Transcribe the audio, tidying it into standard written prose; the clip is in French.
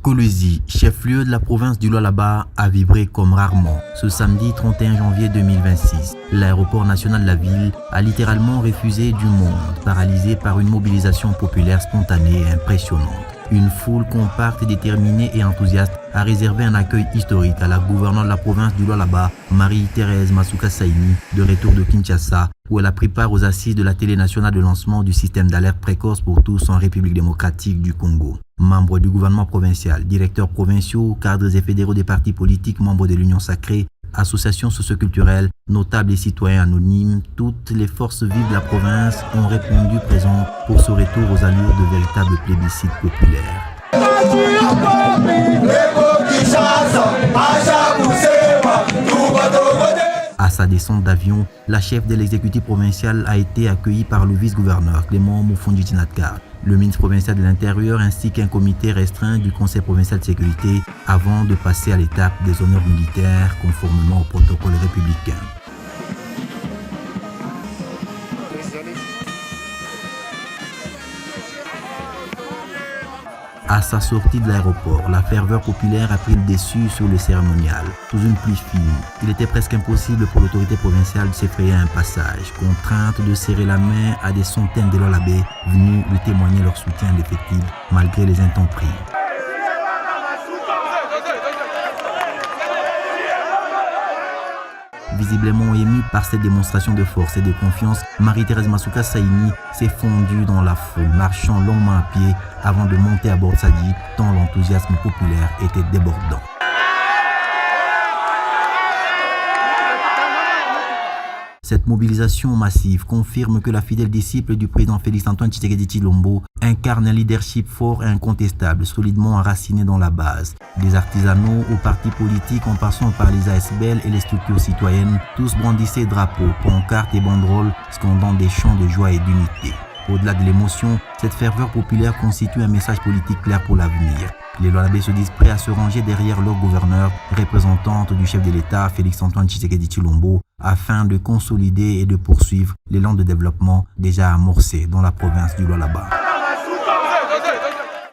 Kolwezi, chef-lieu de la province du Lualaba, a vibré comme rarement. Ce samedi 31 janvier 2026, l'aéroport national de la ville a littéralement refusé du monde, paralysé par une mobilisation populaire spontanée et impressionnante. Une foule compacte, déterminée et enthousiaste a réservé un accueil historique à la gouverneure de la province du Lualaba, Marie-Thérèse Masuka Saini, de retour de Kinshasa, où elle a pris part aux assises de la télé nationale de lancement du système d'alerte précoce pour tous en République démocratique du Congo. Membres du gouvernement provincial, directeurs provinciaux, cadres et fédéraux des partis politiques, membres de l'Union sacrée, associations socioculturelles, notables et citoyens anonymes, toutes les forces vives de la province ont répondu présent pour ce retour aux allures de véritables plébiscites populaires. À sa descente d'avion, la chef de l'exécutif provincial a été accueillie par le vice-gouverneur Clément Mufundi Tinatkar, le ministre provincial de l'Intérieur ainsi qu'un comité restreint du Conseil provincial de sécurité avant de passer à l'étape des honneurs militaires conformément au protocole républicain. À sa sortie de l'aéroport, la ferveur populaire a pris le dessus sur le cérémonial. Sous une pluie fine, il était presque impossible pour l'autorité provinciale de s'effrayer un passage, contrainte de serrer la main à des centaines de Lualabais venus lui témoigner leur soutien indéfectible malgré les intempéries. Visiblement émue par cette démonstration de force et de confiance, Marie-Thérèse Masuka Saini s'est fondue dans la foule, marchant longuement à pied avant de monter à bord de sa Jeep, tant l'enthousiasme populaire était débordant. Cette mobilisation massive confirme que la fidèle disciple du président Félix-Antoine Tshisekedi Tshilombo incarne un leadership fort et incontestable, solidement enraciné dans la base. Des artisanaux aux partis politiques en passant par les ASBL et les structures citoyennes, tous brandissaient drapeaux, pancartes et banderoles, scandant des chants de joie et d'unité. Au-delà de l'émotion, cette ferveur populaire constitue un message politique clair pour l'avenir. Les Lualabais se disent prêts à se ranger derrière leur gouverneur, représentante du chef de l'État, Félix-Antoine Tshisekedi Tshilombo, afin de consolider et de poursuivre l'élan de développement déjà amorcé dans la province du Lualaba.